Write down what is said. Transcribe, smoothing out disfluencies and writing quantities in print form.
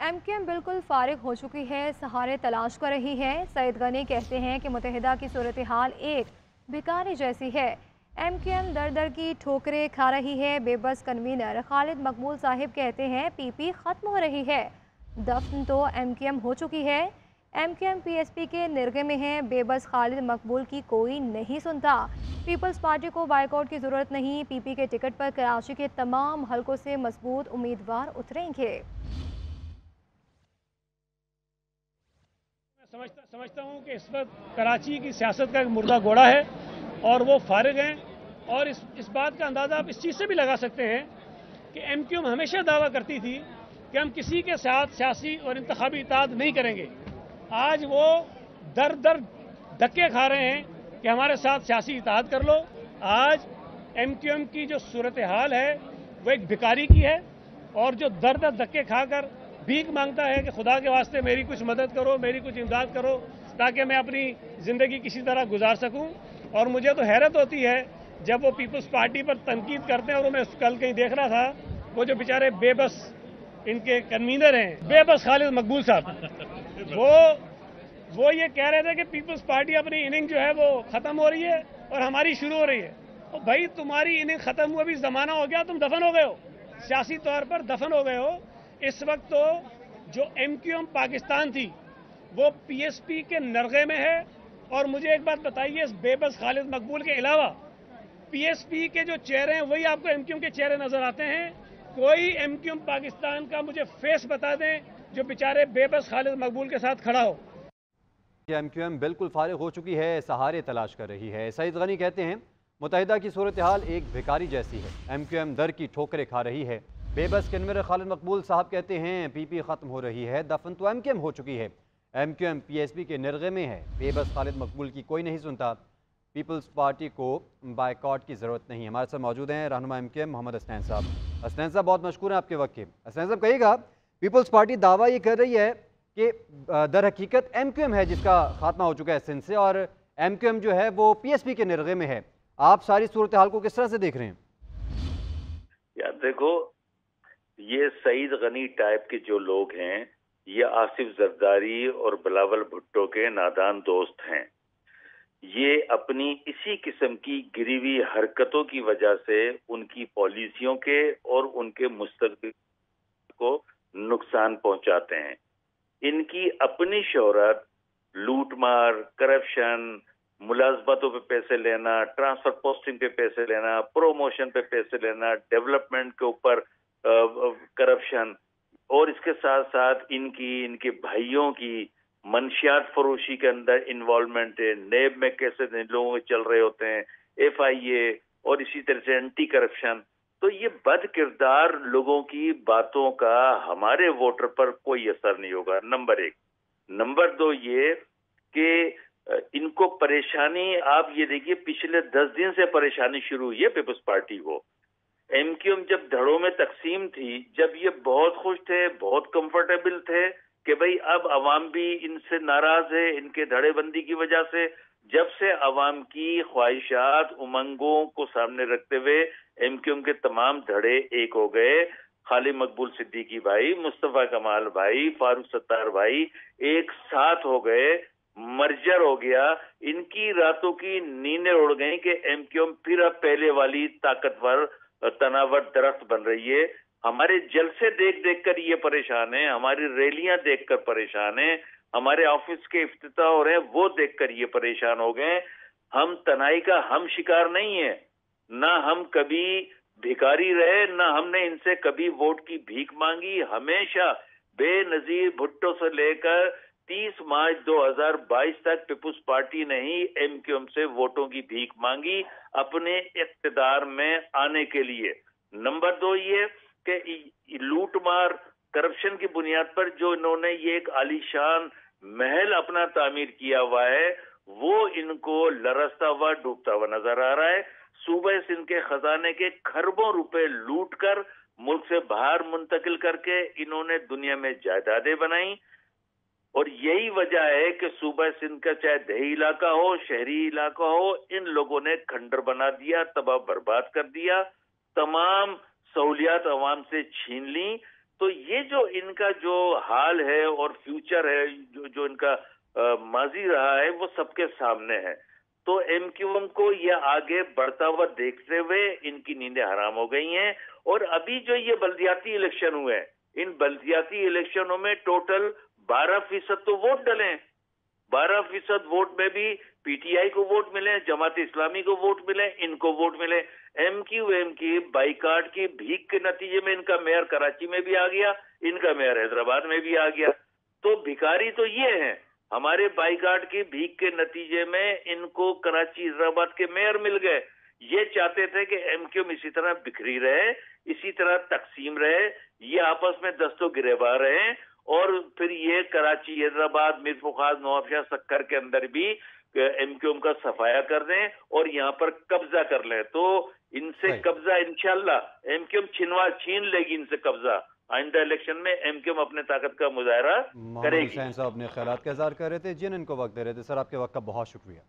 MQM बिल्कुल फारिग हो चुकी है, सहारे तलाश कर रही है। सईद गनी कहते हैं कि मुत्तहिदा की सूरत हाल एक भिखारी जैसी है। एमक्यूएम दर दर की ठोकरें खा रही है। बेबस कन्वीनर खालिद मकबूल साहिब कहते हैं पीपी खत्म हो रही है। दफन तो एमक्यूएम हो चुकी है। एमक्यूएम पीएसपी के निर्गे में है। बेबस खालिद मकबूल की कोई नहीं सुनता। पीपल्स पार्टी को बाइकआउट की जरूरत नहीं। पीपी के टिकट पर कराची के तमाम हलकों से मजबूत उम्मीदवार उतरेंगे। समझता हूँ कि इस वक्त कराची की सियासत का एक मुर्दा घोड़ा है और वो फारिग हैं। और इस बात का अंदाज़ा आप इस चीज़ से भी लगा सकते हैं कि एमक्यूएम हमेशा दावा करती थी कि हम किसी के साथ सियासी और इंतखाबी इत्तेहाद नहीं करेंगे। आज वो दर दर धक्के खा रहे हैं कि हमारे साथ सियासी इत्तेहाद कर लो। आज एमक्यूएम की जो सूरत हाल है वो एक भिखारी की है और जो दर दर धक्के खाकर भीख मांगता है कि खुदा के वास्ते मेरी कुछ मदद करो, मेरी कुछ इमदाद करो ताकि मैं अपनी ज़िंदगी किसी तरह गुजार सकूं। और मुझे तो हैरत होती है जब वो पीपल्स पार्टी पर तनकीद करते हैं। और मैं कल कहीं देख रहा था, वो जो बेचारे बेबस इनके कन्वीनर हैं, बेबस खालिद मकबूल साहब, वो ये कह रहे थे कि पीपल्स पार्टी अपनी इनिंग जो है वो ख़त्म हो रही है और हमारी शुरू हो रही है। और भाई तुम्हारी इनिंग ख़त्म हुआ भी ज़माना हो गया, तुम दफन हो गए हो, सियासी तौर पर दफन हो गए हो। इस वक्त तो जो एमक्यूएम पाकिस्तान थी वो पीएसपी के नरगे में है। और मुझे एक बात बताइए, इस बेबस खालिद मकबूल के अलावा पीएसपी के जो चेहरे हैं वही आपको एमक्यूएम के चेहरे नजर आते हैं। कोई एमक्यूएम पाकिस्तान का मुझे फेस बता दें जो बेचारे बेबस खालिद मकबूल के साथ खड़ा हो। एमक्यूएम बिल्कुल फारिग हो चुकी है, सहारे तलाश कर रही है। सईद गनी कहते हैं मुत्तहिदा की सूरत हाल एक भिखारी जैसी है। एमक्यूएम दर की ठोकरें खा रही है। बेबस कन्वीनर खालिद मकबूल साहब कहते हैं पीपी खत्म हो रही है, दफन तो एमक्यूएम हो चुकी है। एमक्यूएम पीएसपी के निर्गे में है। बेबस खालिद मकबूल की कोई नहीं सुनता। पीपल्स पार्टी को बाइकआउट की ज़रूरत नहीं। हमारे साथ मौजूद हैं रहनुमा एमक्यूएम मोहम्मद हसनैन साहब। हसनैन साहब बहुत मशकूर हैं आपके वक्त के। हसनैन साहब कहिएगा, पीपल्स पार्टी दावा ये कर रही है कि दर हकीकत एमक्यूएम है जिसका खात्मा हो चुका है सिंध से, और एमक्यूएम जो है वो पीएसपी के निर्गे में है। आप सारी सूरत हाल को किस तरह से देख रहे हैं? यार देखो, ये सईद गनी टाइप के जो लोग हैं ये आसिफ जरदारी और बिलावल भुट्टो के नादान दोस्त हैं। ये अपनी इसी किस्म की गिरी हुई हरकतों की वजह से उनकी पॉलिसियों के और उनके मुस्तकबिल को नुकसान पहुंचाते हैं। इनकी अपनी शोहरत, लूटमार, करप्शन, मुलाजमतों पे पैसे लेना, ट्रांसफर पोस्टिंग पे पैसे लेना, प्रोमोशन पे पैसे लेना, डेवलपमेंट के ऊपर करप्शन, और इसके साथ साथ इनके भाइयों की मंशियात फरोशी के अंदर इन्वॉल्वमेंट है। नेब में कैसे लोग चल रहे होते हैं, एफआईए, और इसी तरह से एंटी करप्शन। तो ये बद किरदार लोगों की बातों का हमारे वोटर पर कोई असर नहीं होगा, नंबर एक। नंबर दो ये कि इनको परेशानी, आप ये देखिए पिछले 10 दिन से परेशानी शुरू हुई है पीपल्स पार्टी को। एमक्यूएम जब धड़ों में तकसीम थी, जब ये बहुत खुश थे, बहुत कंफर्टेबल थे कि भाई अब अवाम भी इनसे नाराज है इनके धड़ेबंदी की वजह से। जब से अवाम की ख्वाहिशात, उमंगों को सामने रखते हुए एमक्यूएम के तमाम धड़े एक हो गए। खालिद मकबूल सिद्दीकी भाई, मुस्तफा कमाल भाई, फारूक सत्तार भाई एक साथ हो गए, मर्जर हो गया। इनकी रातों की नींदें उड़ गई कि एमक्यूएम फिर अब पहले वाली ताकतवर तनावर दरख्त बन रही है। हमारे जलसे देख देख कर ये परेशान है, हमारी रैलियां देखकर परेशान है, हमारे ऑफिस के इफ्तिताह हो रहे हैं वो देखकर ये परेशान हो गए। हम तनाई का हम शिकार नहीं है, ना हम कभी भिखारी रहे, ना हमने इनसे कभी वोट की भीख मांगी। हमेशा बेनजीर भुट्टो से लेकर 30 मार्च 2022 तक पीपुल्स पार्टी ने ही एमक्यूएम से वोटों की भीख मांगी अपने इख्तिदार में आने के लिए। नंबर दो ये कि लूट मार, करप्शन की बुनियाद पर जो इन्होंने ये एक आलीशान महल अपना तामीर किया हुआ है, वो इनको लरसता हुआ, डूबता हुआ नजर आ रहा है। सूबे सिंध के खजाने के खरबों रुपए लूट कर मुल्क से बाहर मुंतकिल करके इन्होंने दुनिया में जायदादें बनाई। और यही वजह है कि सूबा सिंध का चाहे देही इलाका हो, शहरी इलाका हो, इन लोगों ने खंडर बना दिया, तबाह बर्बाद कर दिया, तमाम सहूलियात अवाम से छीन ली। तो ये जो इनका जो हाल है और फ्यूचर है, जो इनका माजी रहा है, वो सबके सामने है। तो एमक्यूएम को ये आगे बढ़ता हुआ देखते हुए इनकी नींदें हराम हो गई हैं। और अभी जो ये बल्दियाती इलेक्शन हुए हैं, इन बल्दियाती इलेक्शनों में टोटल 12% तो वोट डले हैं। 12% वोट में भी पीटीआई को वोट मिले, जमात इस्लामी को वोट मिले, इनको वोट मिले। एमक्यूएम की बाइकाट की भीख के नतीजे में इनका मेयर कराची में भी आ गया, इनका मेयर हैदराबाद में भी आ गया। तो भिखारी तो ये हैं, हमारे बाइकाट की भीख के नतीजे में इनको कराची हैदराबाद के मेयर मिल गए। ये चाहते थे कि एमक्यूएम इसी तरह बिखरी रहे, इसी तरह तकसीम रहे, ये आपस में दस्तों गिरेबान रहे, और फिर ये कराची हैदराबाद मीरपुखार नवाबशाह सक्कर के अंदर भी एमक्यूएम का सफाया कर दें और यहाँ पर कब्जा कर लें। तो इनसे कब्जा इंशाल्लाह एमक्यूएम छीन लेगी इनसे कब्जा। आइंदा इलेक्शन में एमक्यूएम अपने ताकत का मुजाहरा करेगी। हुसैन साहब अपने ख्यालात का इज़हार कर रहे थे, जिन इनको वक्त दे रहे थे। सर, आपके वक्त का बहुत शुक्रिया।